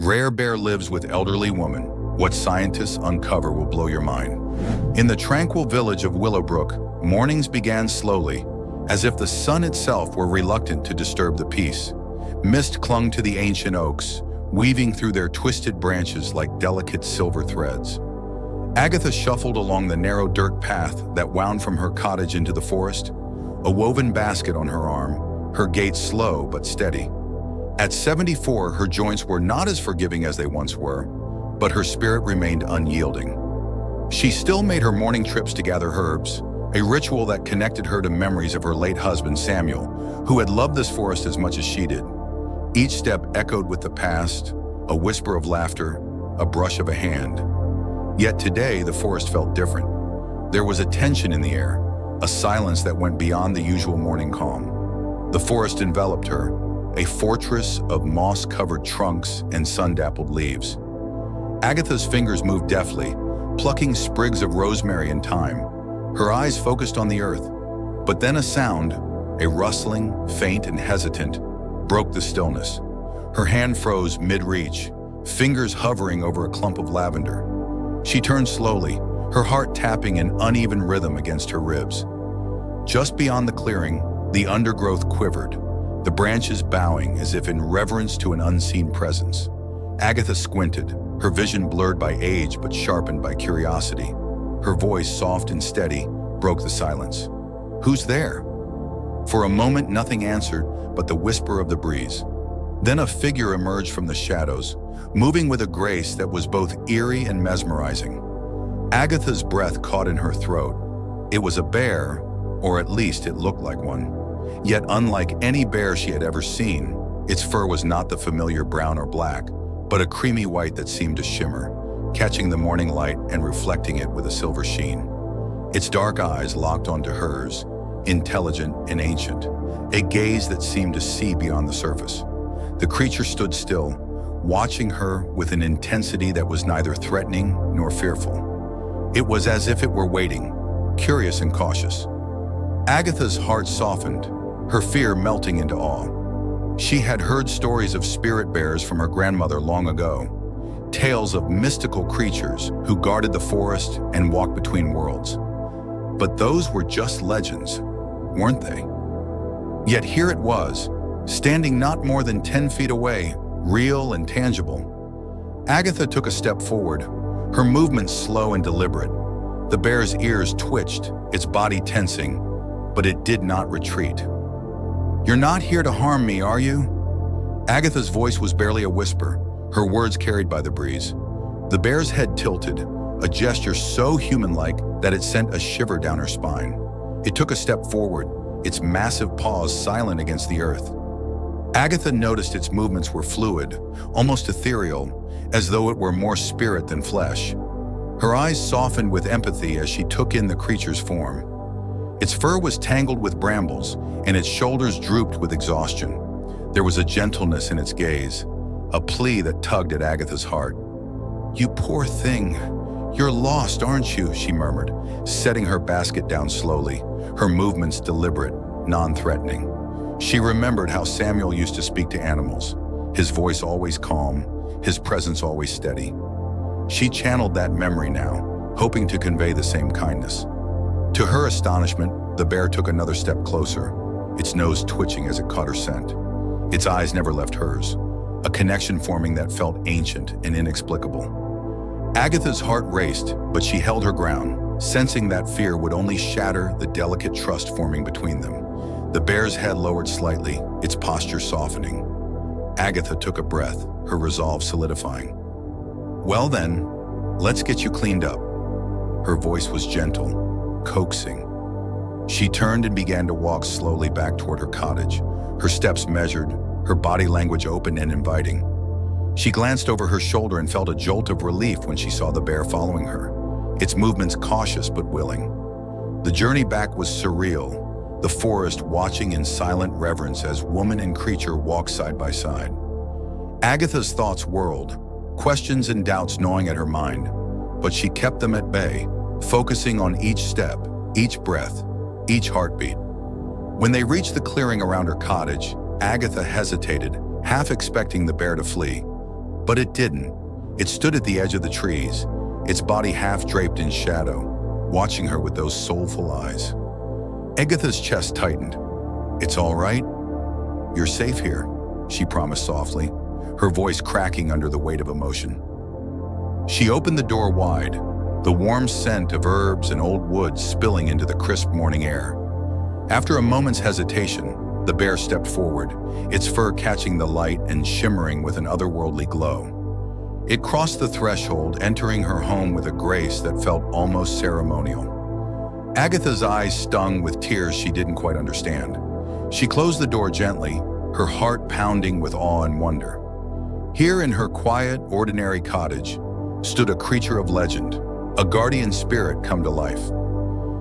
Rare bear lives with elderly woman. What scientists uncover will blow your mind. In the tranquil village of Willowbrook, mornings began slowly, as if the sun itself were reluctant to disturb the peace. Mist clung to the ancient oaks, weaving through their twisted branches like delicate silver threads. Agatha shuffled along the narrow dirt path that wound from her cottage into the forest, a woven basket on her arm, her gait slow but steady. At 74, her joints were not as forgiving as they once were, but her spirit remained unyielding. She still made her morning trips to gather herbs, a ritual that connected her to memories of her late husband, Samuel, who had loved this forest as much as she did. Each step echoed with the past, a whisper of laughter, a brush of a hand. Yet today, the forest felt different. There was a tension in the air, a silence that went beyond the usual morning calm. The forest enveloped her, a fortress of moss-covered trunks and sun-dappled leaves. Agatha's fingers moved deftly, plucking sprigs of rosemary in time. Her eyes focused on the earth. But then a sound, a rustling, faint and hesitant, broke the stillness. Her hand froze mid-reach, fingers hovering over a clump of lavender. She turned slowly, her heart tapping an uneven rhythm against her ribs. Just beyond the clearing, the undergrowth quivered, the branches bowing as if in reverence to an unseen presence. Agatha squinted, her vision blurred by age but sharpened by curiosity. Her voice, soft and steady, broke the silence. "Who's there?" For a moment, nothing answered but the whisper of the breeze. Then a figure emerged from the shadows, moving with a grace that was both eerie and mesmerizing. Agatha's breath caught in her throat. It was a bear, or at least it looked like one. Yet unlike any bear she had ever seen, its fur was not the familiar brown or black, but a creamy white that seemed to shimmer, catching the morning light and reflecting it with a silver sheen. Its dark eyes locked onto hers, intelligent and ancient, a gaze that seemed to see beyond the surface. The creature stood still, watching her with an intensity that was neither threatening nor fearful. It was as if it were waiting, curious and cautious. Agatha's heart softened, her fear melting into awe. She had heard stories of spirit bears from her grandmother long ago, tales of mystical creatures who guarded the forest and walked between worlds. But those were just legends, weren't they? Yet here it was, standing not more than 10 feet away, real and tangible. Agatha took a step forward, her movements slow and deliberate. The bear's ears twitched, its body tensing, but it did not retreat. "You're not here to harm me, are you?" Agatha's voice was barely a whisper, her words carried by the breeze. The bear's head tilted, a gesture so human-like that it sent a shiver down her spine. It took a step forward, its massive paws silent against the earth. Agatha noticed its movements were fluid, almost ethereal, as though it were more spirit than flesh. Her eyes softened with empathy as she took in the creature's form. Its fur was tangled with brambles, and its shoulders drooped with exhaustion. There was a gentleness in its gaze, a plea that tugged at Agatha's heart. "You poor thing, you're lost, aren't you?" she murmured, setting her basket down slowly, her movements deliberate, non-threatening. She remembered how Samuel used to speak to animals, his voice always calm, his presence always steady. She channeled that memory now, hoping to convey the same kindness. To her astonishment, the bear took another step closer, its nose twitching as it caught her scent. Its eyes never left hers, a connection forming that felt ancient and inexplicable. Agatha's heart raced, but she held her ground, sensing that fear would only shatter the delicate trust forming between them. The bear's head lowered slightly, its posture softening. Agatha took a breath, her resolve solidifying. "Well then, let's get you cleaned up." Her voice was gentle, coaxing. She turned and began to walk slowly back toward her cottage, her steps measured, her body language open and inviting. She glanced over her shoulder and felt a jolt of relief when she saw the bear following her, its movements cautious but willing. The journey back was surreal, the forest watching in silent reverence as woman and creature walked side by side. Agatha's thoughts whirled, questions and doubts gnawing at her mind, but she kept them at bay, focusing on each step, each breath, each heartbeat. When they reached the clearing around her cottage, Agatha hesitated, half expecting the bear to flee. But it didn't. It stood at the edge of the trees, its body half draped in shadow, watching her with those soulful eyes. Agatha's chest tightened. "It's all right? You're safe here," she promised softly, her voice cracking under the weight of emotion. She opened the door wide, the warm scent of herbs and old wood spilling into the crisp morning air. After a moment's hesitation, the bear stepped forward, its fur catching the light and shimmering with an otherworldly glow. It crossed the threshold, entering her home with a grace that felt almost ceremonial. Agatha's eyes stung with tears she didn't quite understand. She closed the door gently, her heart pounding with awe and wonder. Here in her quiet, ordinary cottage stood a creature of legend, a guardian spirit come to life.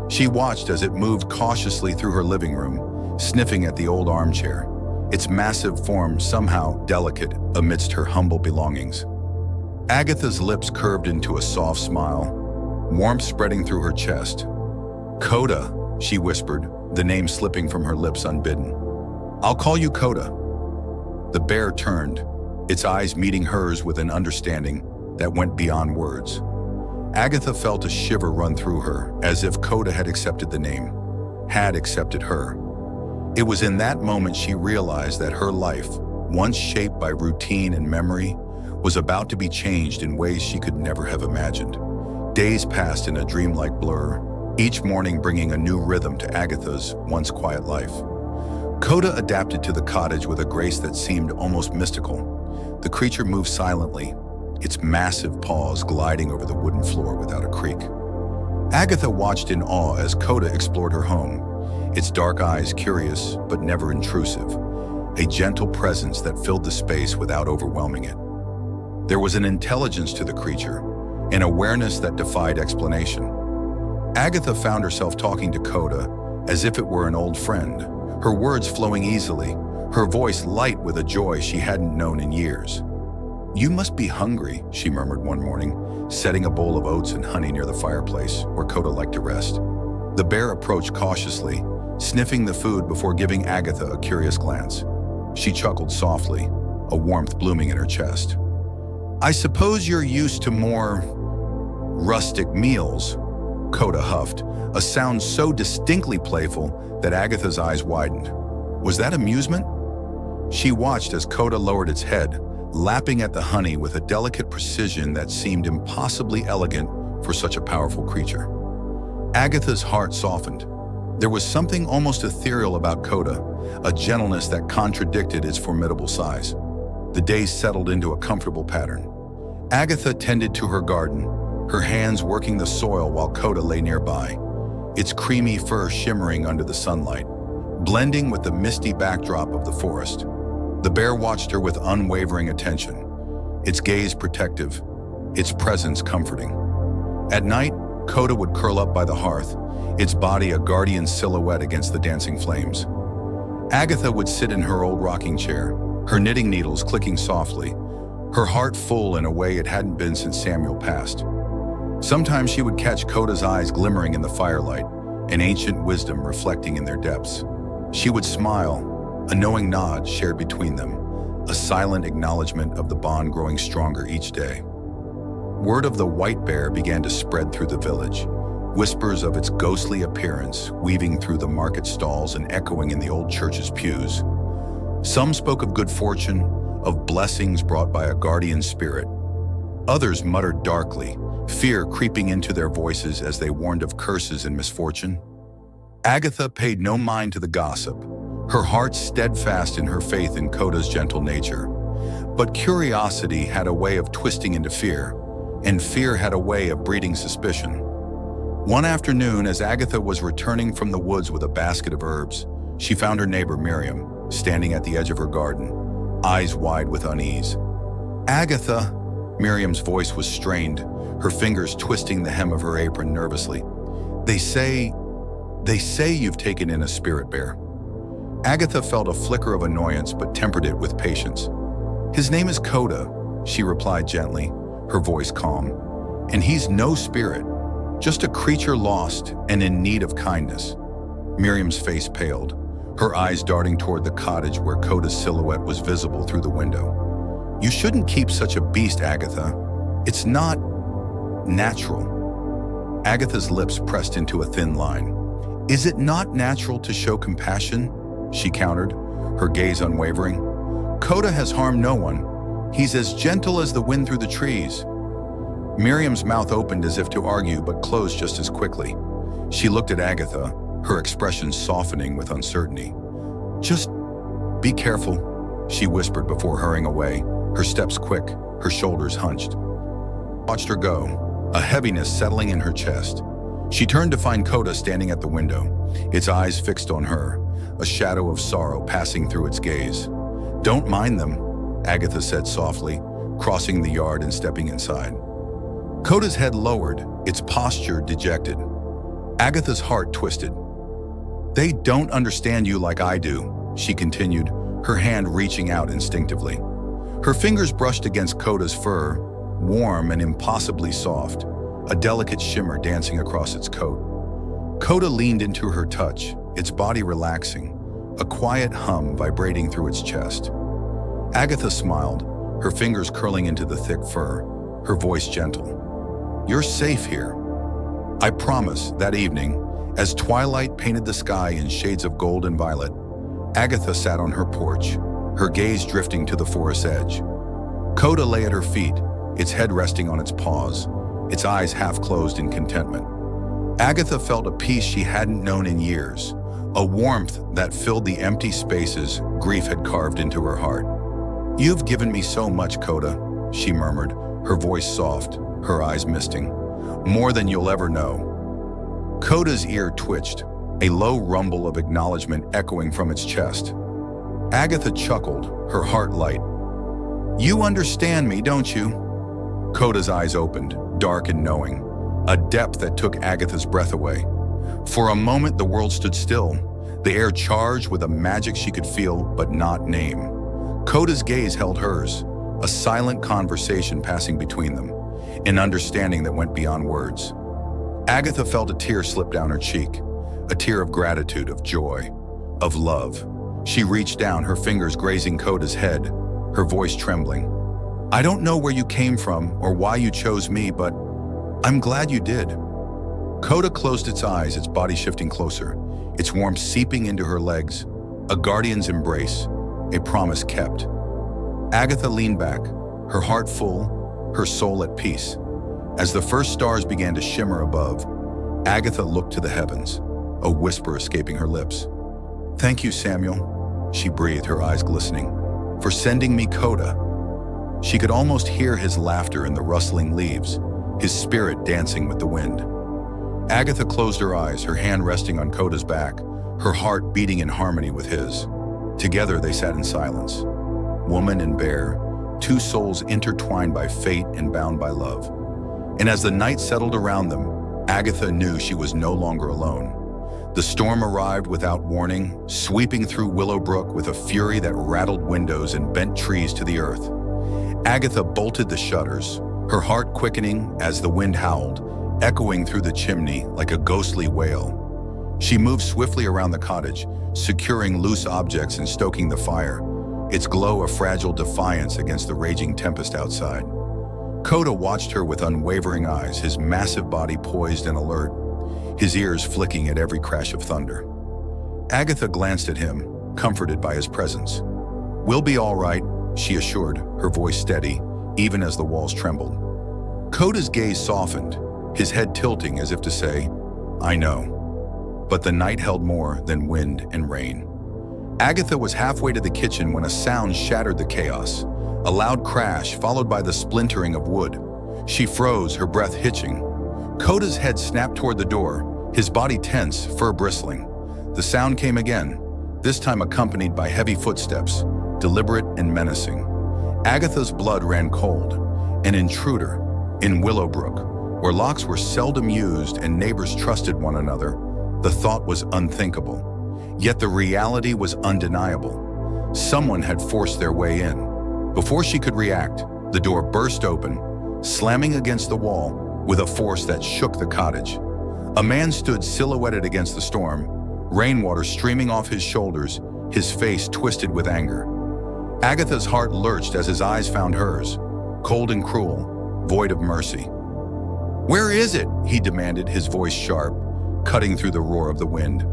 She watched as it moved cautiously through her living room, sniffing at the old armchair, its massive form somehow delicate amidst her humble belongings. Agatha's lips curved into a soft smile, warmth spreading through her chest. "Coda," she whispered, the name slipping from her lips unbidden. "I'll call you Coda." The bear turned, its eyes meeting hers with an understanding that went beyond words. Agatha felt a shiver run through her, as if Coda had accepted the name, had accepted her. It was in that moment she realized that her life, once shaped by routine and memory, was about to be changed in ways she could never have imagined. Days passed in a dreamlike blur, each morning bringing a new rhythm to Agatha's once quiet life. Coda adapted to the cottage with a grace that seemed almost mystical. The creature moved silently, its massive paws gliding over the wooden floor without a creak. Agatha watched in awe as Coda explored her home, its dark eyes curious but never intrusive, a gentle presence that filled the space without overwhelming it. There was an intelligence to the creature, an awareness that defied explanation. Agatha found herself talking to Coda as if it were an old friend, her words flowing easily, her voice light with a joy she hadn't known in years. "You must be hungry," she murmured one morning, setting a bowl of oats and honey near the fireplace where Coda liked to rest. The bear approached cautiously, sniffing the food before giving Agatha a curious glance. She chuckled softly, a warmth blooming in her chest. "I suppose you're used to more rustic meals," Coda huffed, a sound so distinctly playful that Agatha's eyes widened. Was that amusement? She watched as Coda lowered its head, lapping at the honey with a delicate precision that seemed impossibly elegant for such a powerful creature. Agatha's heart softened. There was something almost ethereal about Coda, a gentleness that contradicted its formidable size. The days settled into a comfortable pattern. Agatha tended to her garden, her hands working the soil while Coda lay nearby, its creamy fur shimmering under the sunlight, blending with the misty backdrop of the forest. The bear watched her with unwavering attention, its gaze protective, its presence comforting. At night, Coda would curl up by the hearth, its body a guardian silhouette against the dancing flames. Agatha would sit in her old rocking chair, her knitting needles clicking softly, her heart full in a way it hadn't been since Samuel passed. Sometimes she would catch Coda's eyes glimmering in the firelight, an ancient wisdom reflecting in their depths. She would smile, a knowing nod shared between them, a silent acknowledgement of the bond growing stronger each day. Word of the white bear began to spread through the village, whispers of its ghostly appearance weaving through the market stalls and echoing in the old church's pews. Some spoke of good fortune, of blessings brought by a guardian spirit. Others muttered darkly, fear creeping into their voices as they warned of curses and misfortune. Agatha paid no mind to the gossip, her heart steadfast in her faith in Coda's gentle nature. But curiosity had a way of twisting into fear, and fear had a way of breeding suspicion. One afternoon, as Agatha was returning from the woods with a basket of herbs, she found her neighbor Miriam standing at the edge of her garden, eyes wide with unease. "Agatha," Miriam's voice was strained, her fingers twisting the hem of her apron nervously. They say you've taken in a spirit bear." Agatha felt a flicker of annoyance but tempered it with patience. "His name is Coda," she replied gently, her voice calm. "And he's no spirit, just a creature lost and in need of kindness." Miriam's face paled, her eyes darting toward the cottage where Coda's silhouette was visible through the window. You shouldn't keep such a beast, Agatha. It's not natural. Agatha's lips pressed into a thin line. Is it not natural to show compassion? She countered, her gaze unwavering. Kota has harmed no one. He's as gentle as the wind through the trees. Miriam's mouth opened as if to argue, but closed just as quickly. She looked at Agatha, her expression softening with uncertainty. Just be careful, she whispered before hurrying away, her steps quick, her shoulders hunched. Watched her go, a heaviness settling in her chest. She turned to find Kota standing at the window, its eyes fixed on her, a shadow of sorrow passing through its gaze. Don't mind them, Agatha said softly, crossing the yard and stepping inside. Kota's head lowered, its posture dejected. Agatha's heart twisted. They don't understand you like I do, she continued, her hand reaching out instinctively. Her fingers brushed against Kota's fur, warm and impossibly soft, a delicate shimmer dancing across its coat. Kota leaned into her touch, its body relaxing, a quiet hum vibrating through its chest. Agatha smiled, her fingers curling into the thick fur, her voice gentle. You're safe here. I promise. That evening, as twilight painted the sky in shades of gold and violet, Agatha sat on her porch, her gaze drifting to the forest's edge. Kota lay at her feet, its head resting on its paws, its eyes half closed in contentment. Agatha felt a peace she hadn't known in years, a warmth that filled the empty spaces grief had carved into her heart. You've given me so much, Kota, she murmured, her voice soft, her eyes misting. More than you'll ever know. Kota's ear twitched, a low rumble of acknowledgement echoing from its chest. Agatha chuckled, her heart light. You understand me, don't you? Kota's eyes opened, dark and knowing, a depth that took Agatha's breath away. For a moment, the world stood still, the air charged with a magic she could feel but not name. Kota's gaze held hers, a silent conversation passing between them, an understanding that went beyond words. Agatha felt a tear slip down her cheek, a tear of gratitude, of joy, of love. She reached down, her fingers grazing Kota's head, her voice trembling. I don't know where you came from or why you chose me, but I'm glad you did. Kota closed its eyes, its body shifting closer, its warmth seeping into her legs, a guardian's embrace, a promise kept. Agatha leaned back, her heart full, her soul at peace. As the first stars began to shimmer above, Agatha looked to the heavens, a whisper escaping her lips. Thank you, Samuel, she breathed, her eyes glistening, for sending me Kota. She could almost hear his laughter in the rustling leaves, his spirit dancing with the wind. Agatha closed her eyes, her hand resting on Kota's back, her heart beating in harmony with his. Together they sat in silence, woman and bear, two souls intertwined by fate and bound by love. And as the night settled around them, Agatha knew she was no longer alone. The storm arrived without warning, sweeping through Willowbrook with a fury that rattled windows and bent trees to the earth. Agatha bolted the shutters, her heart quickening as the wind howled, echoing through the chimney like a ghostly wail. She moved swiftly around the cottage, securing loose objects and stoking the fire, its glow a fragile defiance against the raging tempest outside. Kota watched her with unwavering eyes, his massive body poised and alert, his ears flicking at every crash of thunder. Agatha glanced at him, comforted by his presence. We'll be all right, she assured, her voice steady, even as the walls trembled. Kota's gaze softened, his head tilting as if to say, I know. But the night held more than wind and rain. Agatha was halfway to the kitchen when a sound shattered the chaos, a loud crash followed by the splintering of wood. She froze, her breath hitching. Kota's head snapped toward the door, his body tense, fur bristling. The sound came again, this time accompanied by heavy footsteps, deliberate and menacing. Agatha's blood ran cold. An intruder, in Willowbrook, where locks were seldom used and neighbors trusted one another, the thought was unthinkable. Yet the reality was undeniable. Someone had forced their way in. Before she could react, the door burst open, slamming against the wall with a force that shook the cottage. A man stood silhouetted against the storm, rainwater streaming off his shoulders, his face twisted with anger. Agatha's heart lurched as his eyes found hers, cold and cruel, void of mercy. "Where is it?" he demanded, his voice sharp, cutting through the roar of the wind.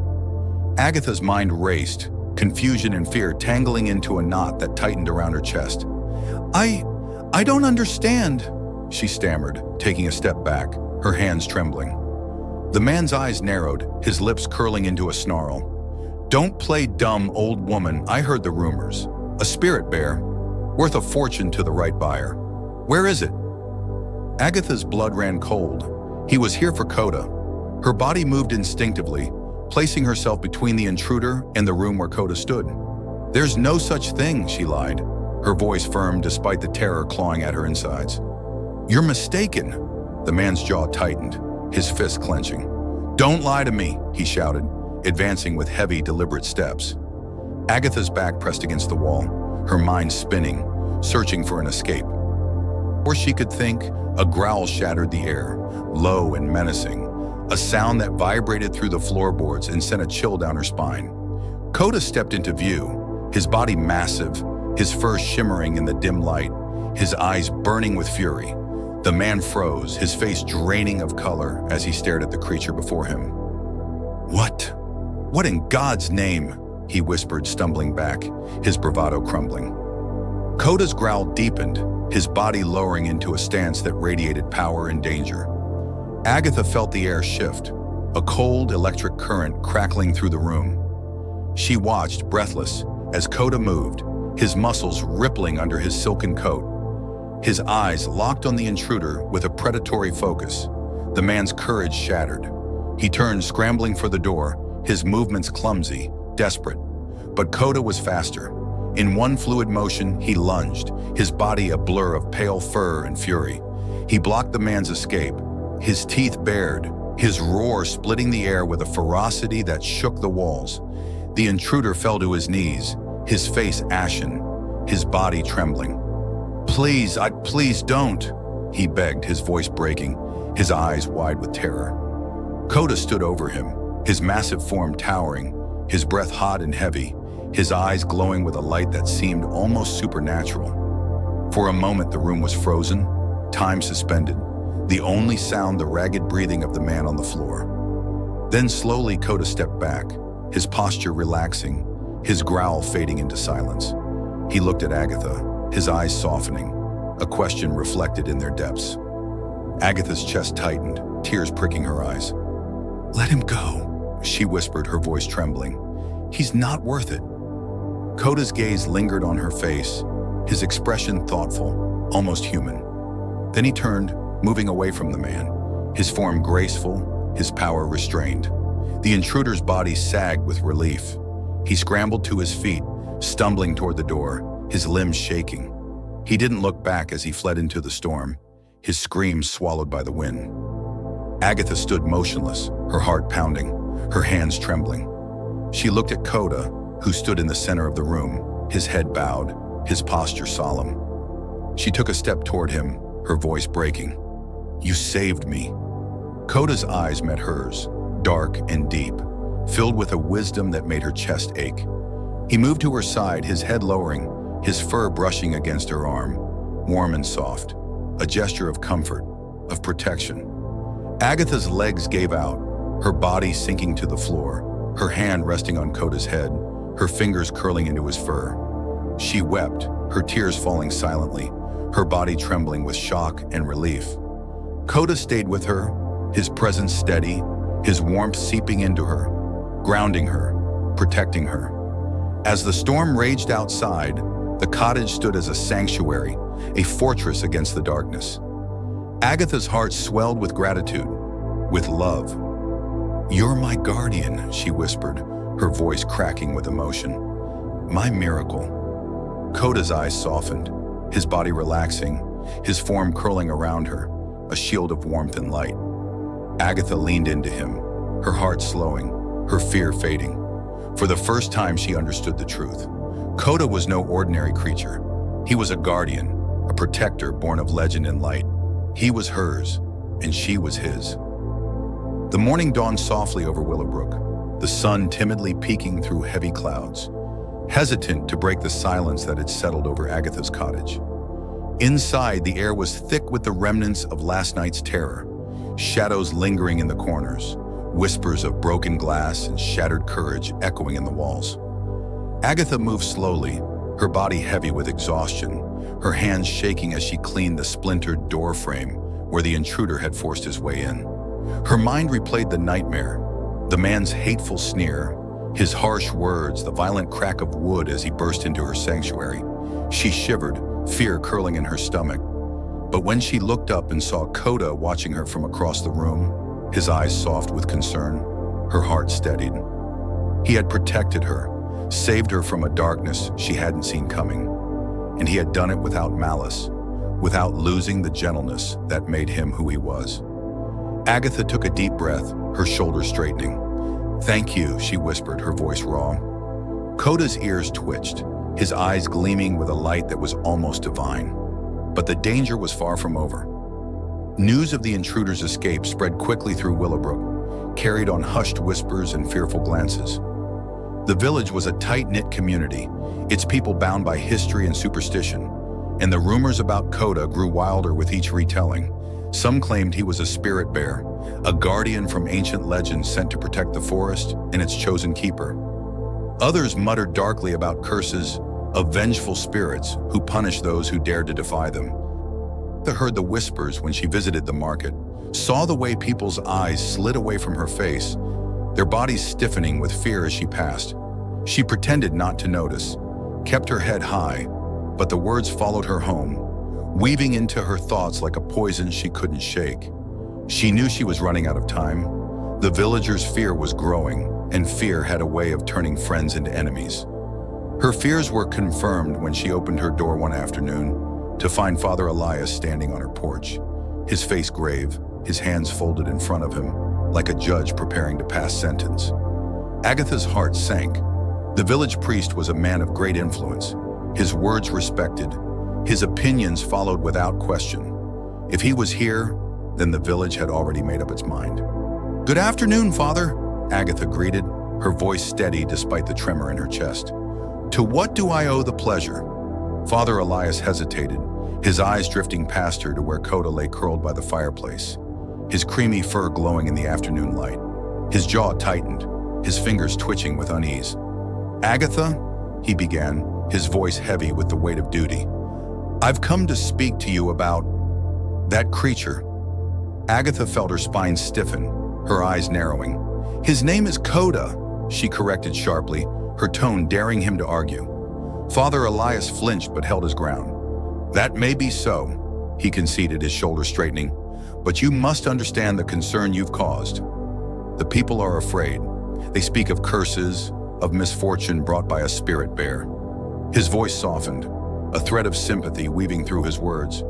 Agatha's mind raced, confusion and fear tangling into a knot that tightened around her chest. I don't understand," she stammered, taking a step back, her hands trembling. The man's eyes narrowed, his lips curling into a snarl. "Don't play dumb, old woman. I heard the rumors. A spirit bear, worth a fortune to the right buyer. Where is it?" Agatha's blood ran cold. He was here for Kota. Her body moved instinctively, placing herself between the intruder and the room where Kota stood. "There's no such thing," she lied, her voice firm despite the terror clawing at her insides. "You're mistaken." The man's jaw tightened, his fist clenching. "Don't lie to me," he shouted, advancing with heavy, deliberate steps. Agatha's back pressed against the wall, her mind spinning, searching for an escape. Before she could think, a growl shattered the air, low and menacing, a sound that vibrated through the floorboards and sent a chill down her spine. Kota stepped into view, his body massive, his fur shimmering in the dim light, his eyes burning with fury. The man froze, his face draining of color as he stared at the creature before him. What in God's name?" he whispered, stumbling back, his bravado crumbling. Kota's growl deepened, his body lowering into a stance that radiated power and danger. Agatha felt the air shift, a cold electric current crackling through the room. She watched, breathless, as Kota moved, his muscles rippling under his silken coat. His eyes locked on the intruder with a predatory focus. The man's courage shattered. He turned, scrambling for the door, his movements clumsy, desperate. But Kota was faster. In one fluid motion, he lunged, his body a blur of pale fur and fury. He blocked the man's escape, his teeth bared, his roar splitting the air with a ferocity that shook the walls. The intruder fell to his knees, his face ashen, his body trembling. Please don't," he begged, his voice breaking, his eyes wide with terror. Kota stood over him, his massive form towering, his breath hot and heavy, his eyes glowing with a light that seemed almost supernatural. For a moment, the room was frozen, time suspended, the only sound the ragged breathing of the man on the floor. Then slowly Kota stepped back, his posture relaxing, his growl fading into silence. He looked at Agatha, his eyes softening, a question reflected in their depths. Agatha's chest tightened, tears pricking her eyes. "Let him go," she whispered, her voice trembling. "He's not worth it." Kota's gaze lingered on her face, his expression thoughtful, almost human. Then he turned, moving away from the man, his form graceful, his power restrained. The intruder's body sagged with relief. He scrambled to his feet, stumbling toward the door, his limbs shaking. He didn't look back as he fled into the storm, his screams swallowed by the wind. Agatha stood motionless, her heart pounding, her hands trembling. She looked at Kota, who stood in the center of the room, his head bowed, his posture solemn. She took a step toward him, her voice breaking. "You saved me." Kota's eyes met hers, dark and deep, filled with a wisdom that made her chest ache. He moved to her side, his head lowering, his fur brushing against her arm, warm and soft, a gesture of comfort, of protection. Agatha's legs gave out, her body sinking to the floor, her hand resting on Kota's head, her fingers curling into his fur. She wept, her tears falling silently, her body trembling with shock and relief. Kota stayed with her, his presence steady, his warmth seeping into her, grounding her, protecting her. As the storm raged outside, the cottage stood as a sanctuary, a fortress against the darkness. Agatha's heart swelled with gratitude, with love. "You're my guardian," she whispered, her voice cracking with emotion. "My miracle." Kota's eyes softened, his body relaxing, his form curling around her, a shield of warmth and light. Agatha leaned into him, her heart slowing, her fear fading. For the first time, she understood the truth. Kota was no ordinary creature. He was a guardian, a protector born of legend and light. He was hers, and she was his. The morning dawned softly over Willowbrook, the sun timidly peeking through heavy clouds. hesitant to break the silence that had settled over Agatha's cottage. Inside, the air was thick with the remnants of last night's terror, shadows lingering in the corners, whispers of broken glass and shattered courage echoing in the walls. Agatha moved slowly, her body heavy with exhaustion, her hands shaking as she cleaned the splintered door frame where the intruder had forced his way in. Her mind replayed the nightmare, the man's hateful sneer, his harsh words, the violent crack of wood as he burst into her sanctuary. She shivered, fear curling in her stomach. But when she looked up and saw Kota watching her from across the room, his eyes soft with concern, her heart steadied. He had protected her, saved her from a darkness she hadn't seen coming. And he had done it without malice, without losing the gentleness that made him who he was. Agatha took a deep breath, her shoulders straightening. "Thank you," she whispered, her voice raw. Kota's ears twitched, his eyes gleaming with a light that was almost divine. But the danger was far from over. News of the intruder's escape spread quickly through Willowbrook, carried on hushed whispers and fearful glances. The village was a tight-knit community, its people bound by history and superstition, and the rumors about Kota grew wilder with each retelling. Some claimed he was a spirit bear, a guardian from ancient legends sent to protect the forest and its chosen keeper. Others muttered darkly about curses of vengeful spirits who punished those who dared to defy them. Agatha heard the whispers when she visited the market, saw the way people's eyes slid away from her face, their bodies stiffening with fear as she passed. She pretended not to notice, kept her head high, but the words followed her home, weaving into her thoughts like a poison she couldn't shake. She knew she was running out of time. The villagers' fear was growing, and fear had a way of turning friends into enemies. Her fears were confirmed when she opened her door one afternoon to find Father Elias standing on her porch, his face grave, his hands folded in front of him, like a judge preparing to pass sentence. Agatha's heart sank. The village priest was a man of great influence, his words respected, his opinions followed without question. If he was here, then the village had already made up its mind. "Good afternoon, Father," Agatha greeted, her voice steady despite the tremor in her chest. "To what do I owe the pleasure?" Father Elias hesitated, his eyes drifting past her to where Kota lay curled by the fireplace, his creamy fur glowing in the afternoon light. His jaw tightened, his fingers twitching with unease. "Agatha," he began, his voice heavy with the weight of duty, "I've come to speak to you about that creature." Agatha felt her spine stiffen, her eyes narrowing. "His name is Kota," she corrected sharply, her tone daring him to argue. Father Elias flinched but held his ground. "That may be so," he conceded, his shoulders straightening, "but you must understand the concern you've caused. The people are afraid. They speak of curses, of misfortune brought by a spirit bear." His voice softened, a thread of sympathy weaving through his words.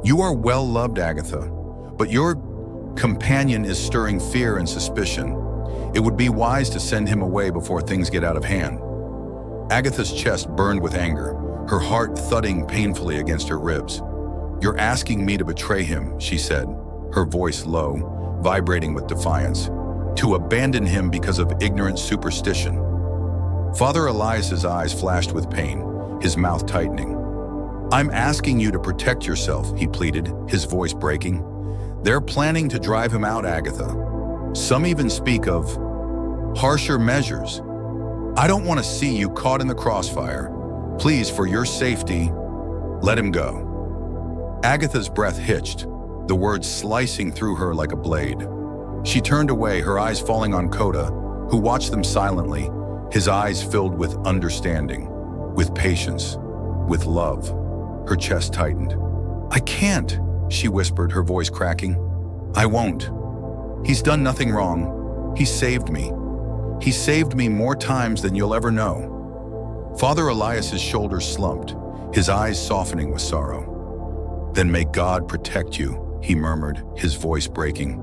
"You are well loved, Agatha, but your companion is stirring fear and suspicion. It would be wise to send him away before things get out of hand." Agatha's chest burned with anger, her heart thudding painfully against her ribs. "You're asking me to betray him," she said, her voice low, vibrating with defiance. "To abandon him because of ignorant superstition." Father Elias's eyes flashed with pain, his mouth tightening. "I'm asking you to protect yourself," he pleaded, his voice breaking. "They're planning to drive him out, Agatha. Some even speak of harsher measures. I don't want to see you caught in the crossfire. Please, for your safety, let him go." Agatha's breath hitched, the words slicing through her like a blade. She turned away, her eyes falling on Kota, who watched them silently, his eyes filled with understanding, with patience, with love. Her chest tightened. "I can't," she whispered, her voice cracking. "I won't. He's done nothing wrong. He saved me. He saved me more times than you'll ever know." Father Elias's shoulders slumped, his eyes softening with sorrow. "Then may God protect you," he murmured, his voice breaking,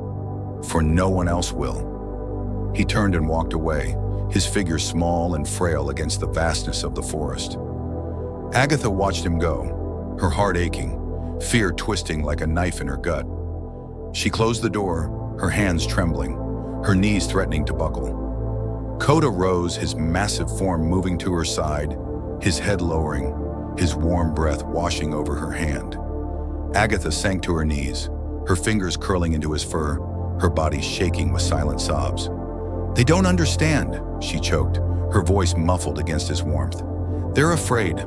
"for no one else will." He turned and walked away, his figure small and frail against the vastness of the forest. Agatha watched him go, her heart aching, fear twisting like a knife in her gut. She closed the door, her hands trembling, her knees threatening to buckle. Coda rose, his massive form moving to her side, his head lowering, his warm breath washing over her hand. Agatha sank to her knees, her fingers curling into his fur, her body shaking with silent sobs. "They don't understand," she choked, her voice muffled against his warmth. "They're afraid.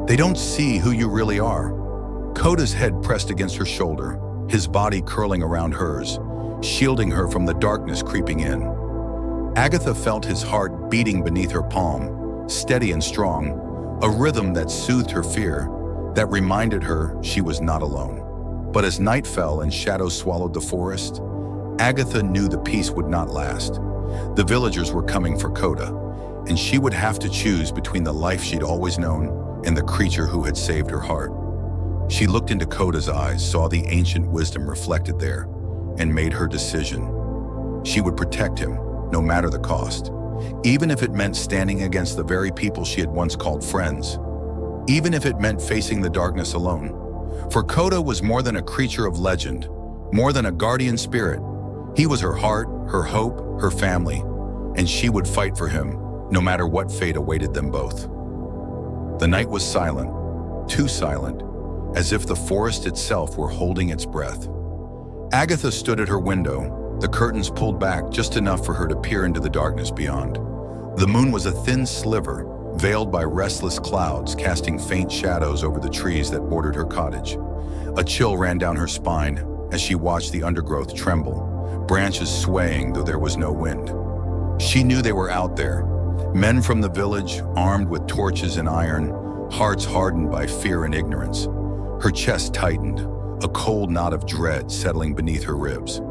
They don't see who you really are." Coda's head pressed against her shoulder, his body curling around hers, shielding her from the darkness creeping in. Agatha felt his heart beating beneath her palm, steady and strong, a rhythm that soothed her fear, that reminded her she was not alone. But as night fell and shadows swallowed the forest, Agatha knew the peace would not last. The villagers were coming for Coda, and she would have to choose between the life she'd always known and the creature who had saved her heart. She looked into Coda's eyes, saw the ancient wisdom reflected there, and made her decision. She would protect him, no matter the cost, even if it meant standing against the very people she had once called friends, even if it meant facing the darkness alone. For Coda was more than a creature of legend, more than a guardian spirit. He was her heart, her hope, her family, and she would fight for him, no matter what fate awaited them both. The night was silent, too silent, as if the forest itself were holding its breath. Agatha stood at her window, the curtains pulled back just enough for her to peer into the darkness beyond. The moon was a thin sliver, veiled by restless clouds, casting faint shadows over the trees that bordered her cottage. A chill ran down her spine as she watched the undergrowth tremble, branches swaying though there was no wind. She knew they were out there, men from the village, armed with torches and iron, hearts hardened by fear and ignorance. Her chest tightened, a cold knot of dread settling beneath her ribs.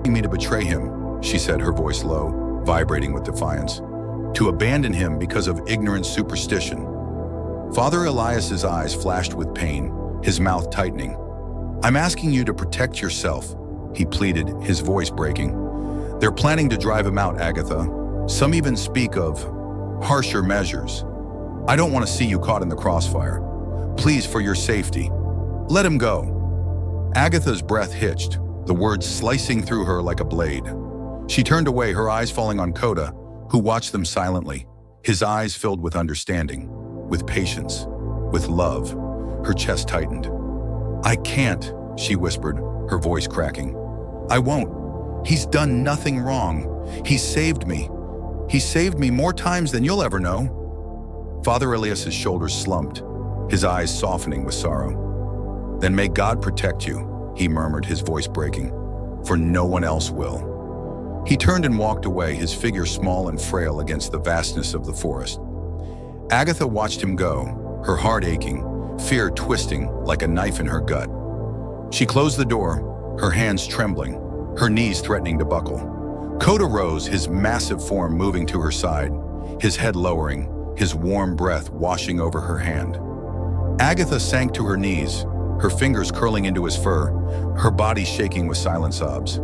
"Me to betray him," she said, her voice low, vibrating with defiance. "To abandon him because of ignorant superstition." Father Elias's eyes flashed with pain, his mouth tightening. "I'm asking you to protect yourself," he pleaded, his voice breaking. "They're planning to drive him out, Agatha. Some even speak of harsher measures. I don't want to see you caught in the crossfire. Please, for your safety, let him go." Agatha's breath hitched, the words slicing through her like a blade. She turned away, her eyes falling on Coda, who watched them silently, his eyes filled with understanding, with patience, with love. Her chest tightened. "I can't," she whispered, her voice cracking. "I won't. He's done nothing wrong. He saved me. He saved me more times than you'll ever know." Father Elias's shoulders slumped, his eyes softening with sorrow. "Then may God protect you," he murmured, his voice breaking, "for no one else will." He turned and walked away, his figure small and frail against the vastness of the forest. Agatha watched him go, her heart aching, fear twisting like a knife in her gut. She closed the door, her hands trembling, her knees threatening to buckle. Coda rose, his massive form moving to her side, his head lowering, his warm breath washing over her hand. Agatha sank to her knees, her fingers curling into his fur, her body shaking with silent sobs.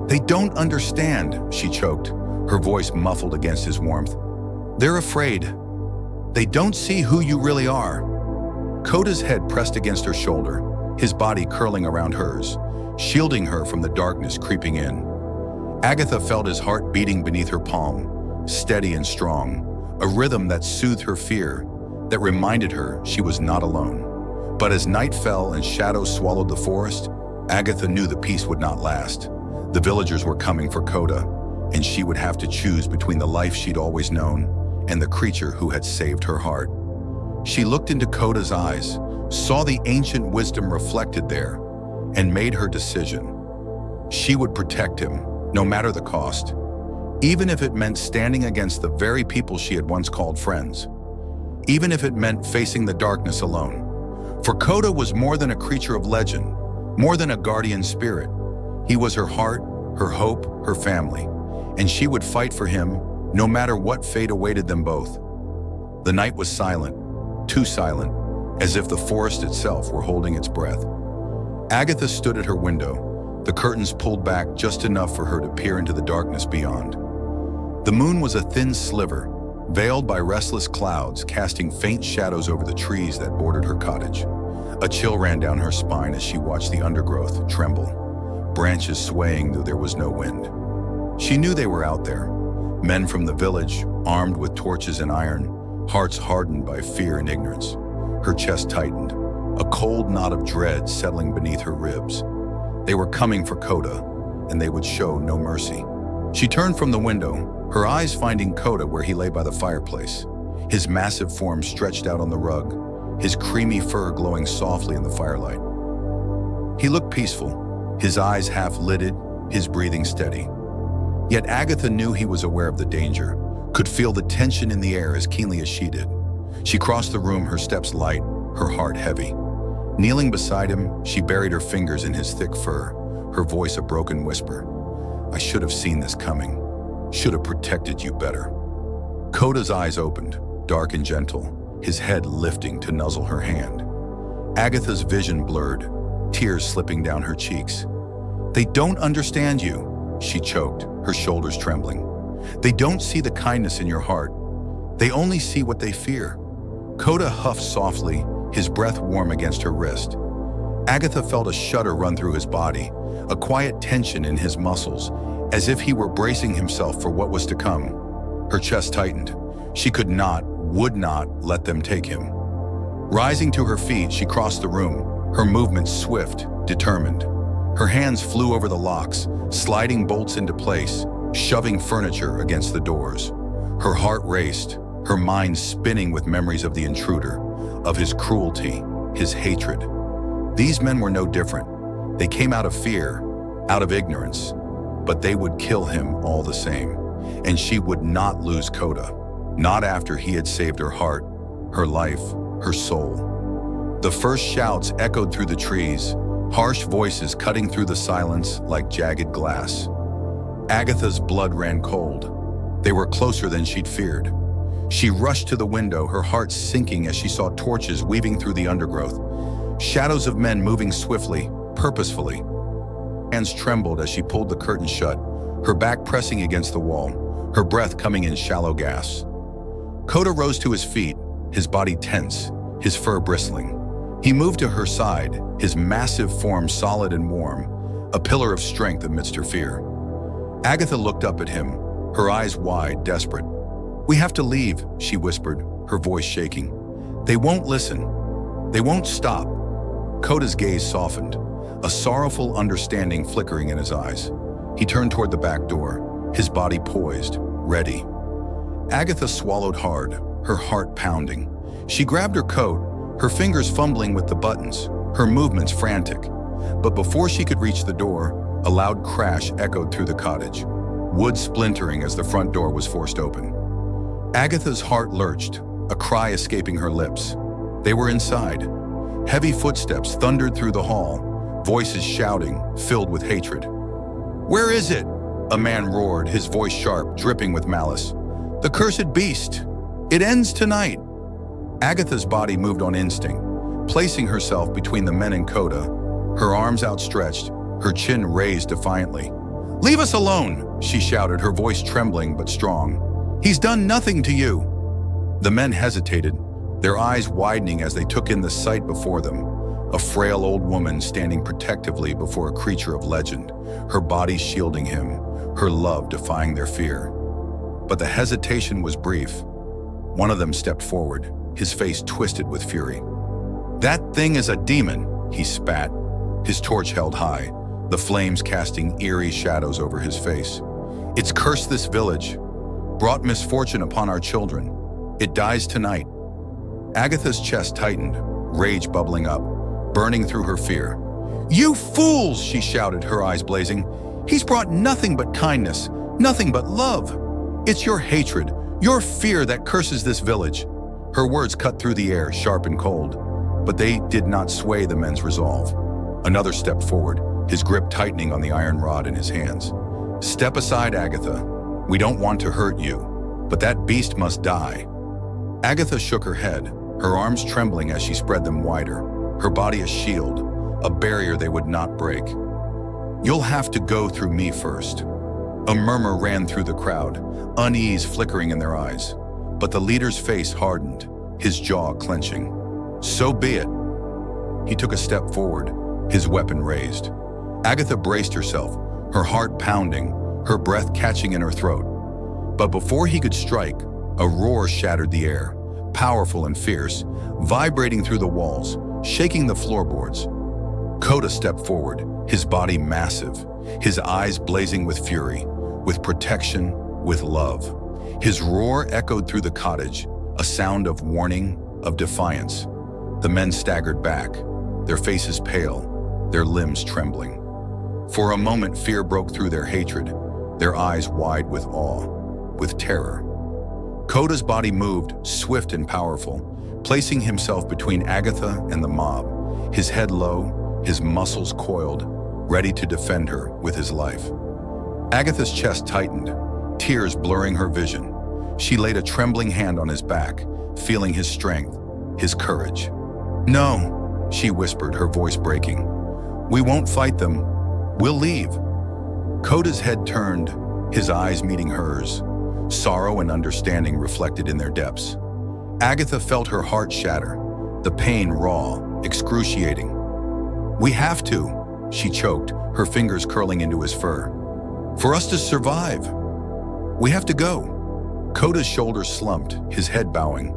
"They don't understand," she choked, her voice muffled against his warmth. "They're afraid. They don't see who you really are." Coda's head pressed against her shoulder, his body curling around hers, shielding her from the darkness creeping in. Agatha felt his heart beating beneath her palm, steady and strong, a rhythm that soothed her fear, that reminded her she was not alone. But as night fell and shadows swallowed the forest, Agatha knew the peace would not last. The villagers were coming for Coda, and she would have to choose between the life she'd always known and the creature who had saved her heart. She looked into Coda's eyes, saw the ancient wisdom reflected there, and made her decision. She would protect him, no matter the cost, even if it meant standing against the very people she had once called friends, even if it meant facing the darkness alone. For Coda was more than a creature of legend, more than a guardian spirit. He was her heart, her hope, her family, and she would fight for him, no matter what fate awaited them both. The night was silent, too silent, as if the forest itself were holding its breath. Agatha stood at her window, the curtains pulled back just enough for her to peer into the darkness beyond. The moon was a thin sliver, veiled by restless clouds, casting faint shadows over the trees that bordered her cottage. A chill ran down her spine as she watched the undergrowth tremble, branches swaying though there was no wind. She knew they were out there, Men from the village, armed with torches and iron, hearts hardened by fear and ignorance. Her chest tightened, a cold knot of dread settling beneath her ribs. They were coming for Kota, and they would show no mercy. She turned from the window, her eyes finding Kota where he lay by the fireplace, his massive form stretched out on the rug, his creamy fur glowing softly in the firelight. He looked peaceful, his eyes half-lidded, his breathing steady. Yet Agatha knew he was aware of the danger, could feel the tension in the air as keenly as she did. She crossed the room, her steps light, her heart heavy. Kneeling beside him, she buried her fingers in his thick fur, her voice a broken whisper. "I should have seen this coming, should have protected you better." Kota's eyes opened, dark and gentle, his head lifting to nuzzle her hand. Agatha's vision blurred, tears slipping down her cheeks. "They don't understand you," she choked, her shoulders trembling. "They don't see the kindness in your heart. They only see what they fear." Kota huffed softly, his breath warm against her wrist. Agatha felt a shudder run through his body, a quiet tension in his muscles, as if he were bracing himself for what was to come. Her chest tightened. She could not, would not let them take him. Rising to her feet, she crossed the room, her movements swift, determined. Her hands flew over the locks, sliding bolts into place, shoving furniture against the doors. Her heart raced, her mind spinning with memories of the intruder, of his cruelty, his hatred. These men were no different. They came out of fear, out of ignorance, but they would kill him all the same. And she would not lose Kota, not after he had saved her heart, her life, her soul. The first shouts echoed through the trees, harsh voices cutting through the silence like jagged glass. Agatha's blood ran cold. They were closer than she'd feared. She rushed to the window, her heart sinking as she saw torches weaving through the undergrowth, shadows of men moving swiftly, purposefully. Hands trembled as she pulled the curtain shut, her back pressing against the wall, her breath coming in shallow gasps. Kota rose to his feet, his body tense, his fur bristling. He moved to her side, his massive form solid and warm, a pillar of strength amidst her fear. Agatha looked up at him, her eyes wide, desperate. "We have to leave," she whispered, her voice shaking. "They won't listen. They won't stop." Kota's gaze softened, a sorrowful understanding flickering in his eyes. He turned toward the back door, his body poised, ready. Agatha swallowed hard, her heart pounding. She grabbed her coat, her fingers fumbling with the buttons, her movements frantic. But before she could reach the door, a loud crash echoed through the cottage, wood splintering as the front door was forced open. Agatha's heart lurched, a cry escaping her lips. They were inside. Heavy footsteps thundered through the hall, voices shouting, filled with hatred. "Where is it?" a man roared, his voice sharp, dripping with malice. "The cursed beast! It ends tonight!" Agatha's body moved on instinct, placing herself between the men and Kota, her arms outstretched, her chin raised defiantly. "Leave us alone!" she shouted, her voice trembling but strong. "He's done nothing to you!" The men hesitated, their eyes widening as they took in the sight before them. A frail old woman standing protectively before a creature of legend, her body shielding him, her love defying their fear. But the hesitation was brief. One of them stepped forward, his face twisted with fury. "That thing is a demon," he spat, his torch held high, the flames casting eerie shadows over his face. "It's cursed this village, brought misfortune upon our children. It dies tonight." Agatha's chest tightened, rage bubbling up, burning through her fear. "You fools!" she shouted, her eyes blazing. "He's brought nothing but kindness, nothing but love. It's your hatred, your fear that curses this village." Her words cut through the air, sharp and cold, but they did not sway the men's resolve. Another stepped forward, his grip tightening on the iron rod in his hands. "Step aside, Agatha. We don't want to hurt you, but that beast must die." Agatha shook her head, her arms trembling as she spread them wider, her body a shield, a barrier they would not break. "You'll have to go through me first." A murmur ran through the crowd, unease flickering in their eyes. But the leader's face hardened, his jaw clenching. "So be it." He took a step forward, his weapon raised. Agatha braced herself, her heart pounding, her breath catching in her throat. But before he could strike, a roar shattered the air, powerful and fierce, vibrating through the walls, shaking the floorboards. Kota stepped forward, his body massive, his eyes blazing with fury, with protection, with love. His roar echoed through the cottage, a sound of warning, of defiance. The men staggered back, their faces pale, their limbs trembling. For a moment, fear broke through their hatred, their eyes wide with awe, with terror. Kota's body moved, swift and powerful, placing himself between Agatha and the mob, his head low, his muscles coiled, ready to defend her with his life. Agatha's chest tightened, tears blurring her vision. She laid a trembling hand on his back, feeling his strength, his courage. "No," she whispered, her voice breaking. "We won't fight them. We'll leave." Kota's head turned, his eyes meeting hers, sorrow and understanding reflected in their depths. Agatha felt her heart shatter, the pain raw, excruciating. "We have to," she choked, her fingers curling into his fur. "For us to survive. We have to go." Kota's shoulders slumped, his head bowing.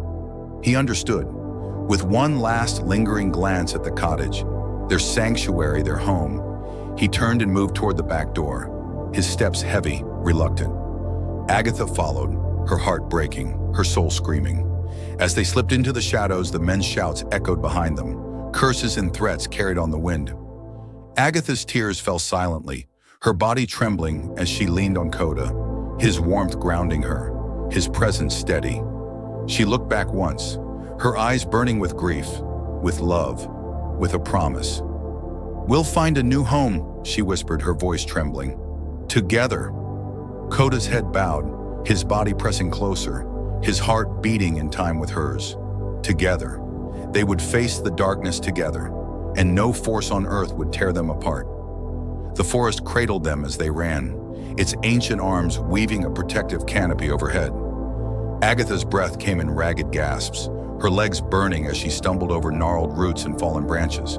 He understood. With one last lingering glance at the cottage, their sanctuary, their home, he turned and moved toward the back door, his steps heavy, reluctant. Agatha followed, her heart breaking, her soul screaming. As they slipped into the shadows, the men's shouts echoed behind them, curses and threats carried on the wind. Agatha's tears fell silently, her body trembling as she leaned on Kota, his warmth grounding her, his presence steady. She looked back once, her eyes burning with grief, with love, with a promise. "We'll find a new home," she whispered, her voice trembling. "Together." Kota's head bowed, his body pressing closer, his heart beating in time with hers. Together. They would face the darkness together, and no force on earth would tear them apart. The forest cradled them as they ran, its ancient arms weaving a protective canopy overhead. Agatha's breath came in ragged gasps, her legs burning as she stumbled over gnarled roots and fallen branches.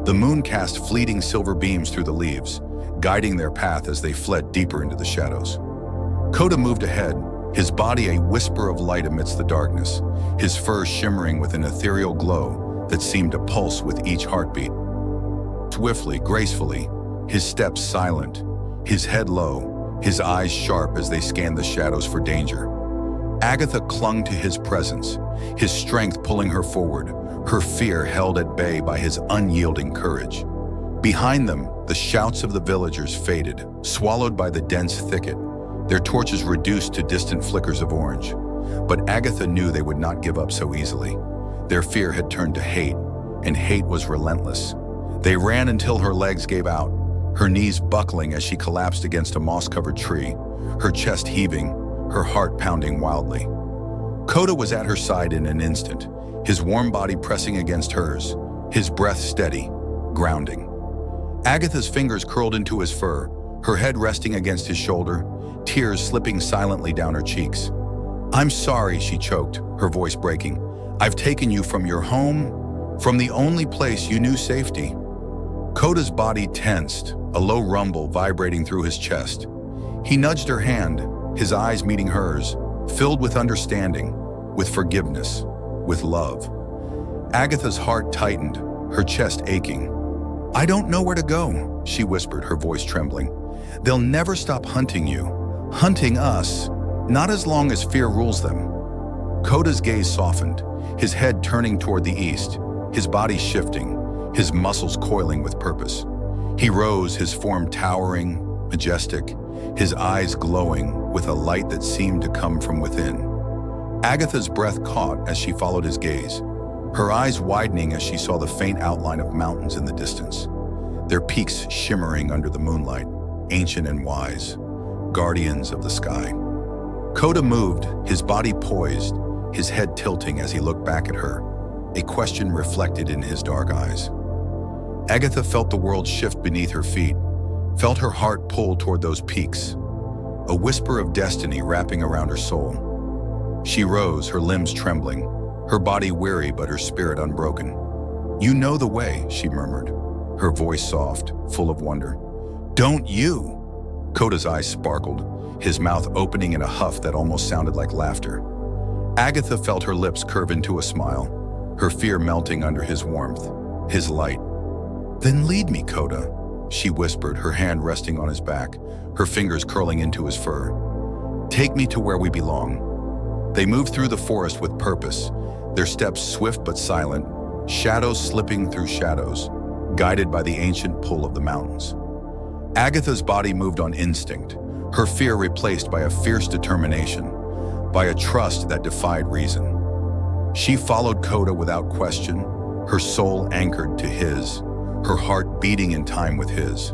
The moon cast fleeting silver beams through the leaves, guiding their path as they fled deeper into the shadows. Kota moved ahead, his body a whisper of light amidst the darkness, his fur shimmering with an ethereal glow that seemed to pulse with each heartbeat. Swiftly, gracefully, his steps silent, his head low, his eyes sharp as they scanned the shadows for danger. Agatha clung to his presence, his strength pulling her forward, her fear held at bay by his unyielding courage. Behind them, the shouts of the villagers faded, swallowed by the dense thicket, their torches reduced to distant flickers of orange. But Agatha knew they would not give up so easily. Their fear had turned to hate, and hate was relentless. They ran until her legs gave out, her knees buckling as she collapsed against a moss-covered tree, her chest heaving, her heart pounding wildly. Kota was at her side in an instant, his warm body pressing against hers, his breath steady, grounding. Agatha's fingers curled into his fur, her head resting against his shoulder, tears slipping silently down her cheeks. "I'm sorry," she choked, her voice breaking. "I've taken you from your home, from the only place you knew safety." Kota's body tensed, a low rumble vibrating through his chest. He nudged her hand, his eyes meeting hers, filled with understanding, with forgiveness, with love. Agatha's heart tightened, her chest aching. "I don't know where to go," she whispered, her voice trembling. "They'll never stop hunting you, hunting us, not as long as fear rules them." Kota's gaze softened, his head turning toward the east, his body shifting, his muscles coiling with purpose. He rose, his form towering, majestic, his eyes glowing with a light that seemed to come from within. Agatha's breath caught as she followed his gaze, her eyes widening as she saw the faint outline of mountains in the distance, their peaks shimmering under the moonlight, ancient and wise, guardians of the sky. Kota moved, his body poised, his head tilting as he looked back at her, a question reflected in his dark eyes. Agatha felt the world shift beneath her feet, felt her heart pull toward those peaks, a whisper of destiny wrapping around her soul. She rose, her limbs trembling, her body weary but her spirit unbroken. "You know the way," she murmured, her voice soft, full of wonder. "Don't you?" Kota's eyes sparkled, his mouth opening in a huff that almost sounded like laughter. Agatha felt her lips curve into a smile, her fear melting under his warmth, his light. "Then lead me, Coda," she whispered, her hand resting on his back, her fingers curling into his fur. "Take me to where we belong." They moved through the forest with purpose, their steps swift but silent, shadows slipping through shadows, guided by the ancient pull of the mountains. Agatha's body moved on instinct, her fear replaced by a fierce determination, by a trust that defied reason. She followed Coda without question, her soul anchored to his, her heart beating in time with his.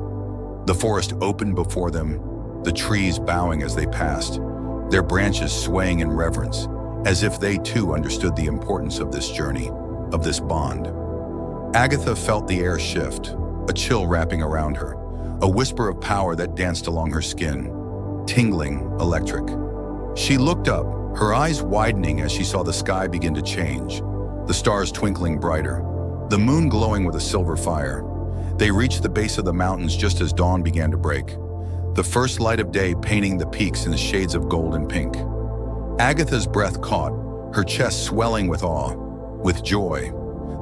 The forest opened before them, the trees bowing as they passed, their branches swaying in reverence, as if they too understood the importance of this journey, of this bond. Agatha felt the air shift, a chill wrapping around her, a whisper of power that danced along her skin, tingling, electric. She looked up, her eyes widening as she saw the sky begin to change, the stars twinkling brighter, the moon glowing with a silver fire. They reached the base of the mountains just as dawn began to break, the first light of day painting the peaks in the shades of gold and pink. Agatha's breath caught, her chest swelling with awe, with joy.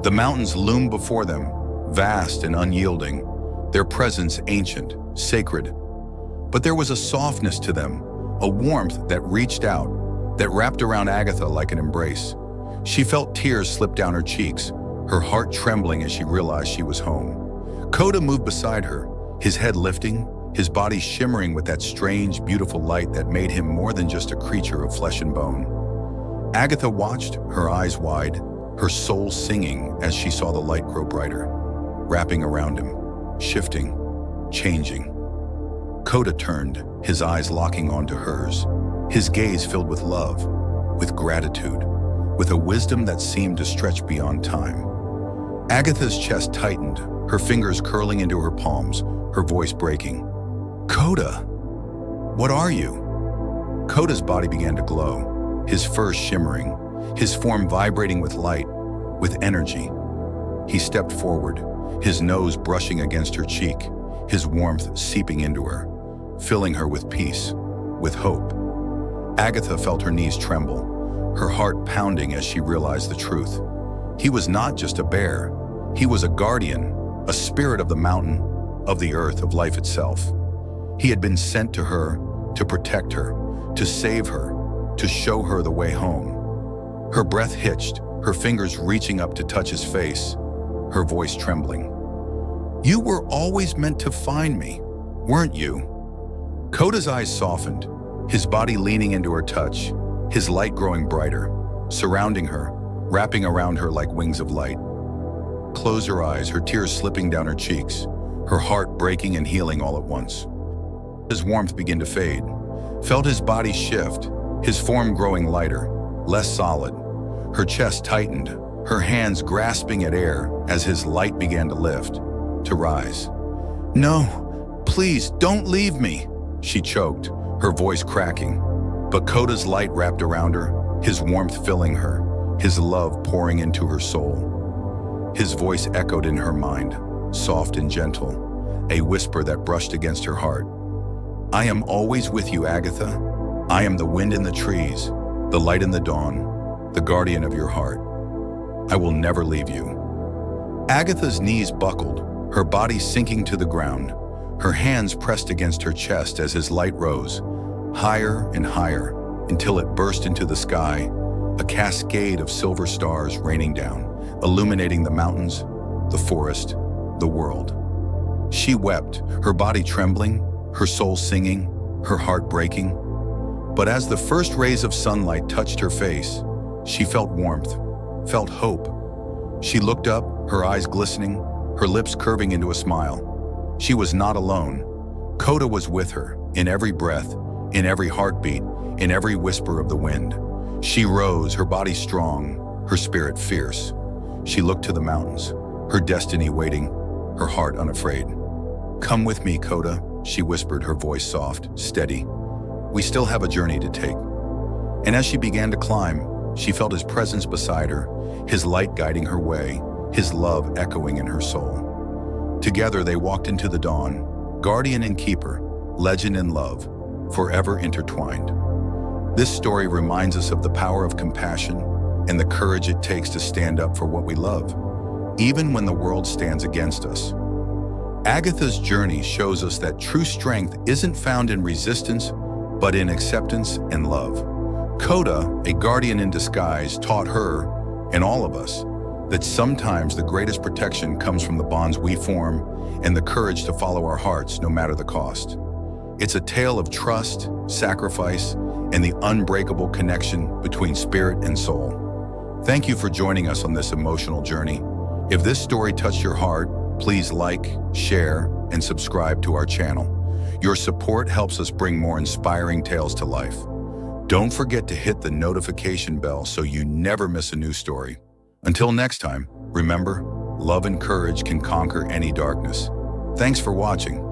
The mountains loomed before them, vast and unyielding, their presence ancient, sacred. But there was a softness to them, a warmth that reached out, that wrapped around Agatha like an embrace. She felt tears slip down her cheeks, her heart trembling as she realized she was home. Coda moved beside her, his head lifting, his body shimmering with that strange, beautiful light that made him more than just a creature of flesh and bone. Agatha watched, her eyes wide, her soul singing as she saw the light grow brighter, wrapping around him, shifting, changing. Coda turned, his eyes locking onto hers, his gaze filled with love, with gratitude, with a wisdom that seemed to stretch beyond time. Agatha's chest tightened, her fingers curling into her palms, her voice breaking. "Coda, what are you?" Coda's body began to glow, his fur shimmering, his form vibrating with light, with energy. He stepped forward, his nose brushing against her cheek, his warmth seeping into her, filling her with peace, with hope. Agatha felt her knees tremble, her heart pounding as she realized the truth. He was not just a bear, he was a guardian, a spirit of the mountain, of the earth, of life itself. He had been sent to her, to protect her, to save her, to show her the way home. Her breath hitched, her fingers reaching up to touch his face, her voice trembling. "You were always meant to find me, weren't you?" Coda's eyes softened, his body leaning into her touch, his light growing brighter, surrounding her, wrapping around her like wings of light. Close her eyes, her tears slipping down her cheeks, her heart breaking and healing all at once. His warmth began to fade, felt his body shift, his form growing lighter, less solid. Her chest tightened, her hands grasping at air as his light began to lift, to rise. "No, please don't leave me," she choked, her voice cracking. But Coda's light wrapped around her, his warmth filling her, his love pouring into her soul. His voice echoed in her mind, soft and gentle, a whisper that brushed against her heart. "I am always with you, Agatha. I am the wind in the trees, the light in the dawn, the guardian of your heart. I will never leave you." Agatha's knees buckled, her body sinking to the ground, her hands pressed against her chest as his light rose, higher and higher, until it burst into the sky, a cascade of silver stars raining down, illuminating the mountains, the forest, the world. She wept, her body trembling, her soul singing, her heart breaking. But as the first rays of sunlight touched her face, she felt warmth, felt hope. She looked up, her eyes glistening, her lips curving into a smile. She was not alone. Coda was with her, in every breath, in every heartbeat, in every whisper of the wind. She rose, her body strong, her spirit fierce. She looked to the mountains, her destiny waiting, her heart unafraid. "Come with me, Coda," she whispered, her voice soft, steady. "We still have a journey to take." And as she began to climb, she felt his presence beside her, his light guiding her way, his love echoing in her soul. Together they walked into the dawn, guardian and keeper, legend and love, forever intertwined. This story reminds us of the power of compassion and the courage it takes to stand up for what we love, even when the world stands against us. Agatha's journey shows us that true strength isn't found in resistance, but in acceptance and love. Coda, a guardian in disguise, taught her, and all of us, that sometimes the greatest protection comes from the bonds we form and the courage to follow our hearts no matter the cost. It's a tale of trust, sacrifice, and the unbreakable connection between spirit and soul. Thank you for joining us on this emotional journey. If this story touched your heart, please like, share, and subscribe to our channel. Your support helps us bring more inspiring tales to life. Don't forget to hit the notification bell so you never miss a new story. Until next time, remember, love and courage can conquer any darkness. Thanks for watching.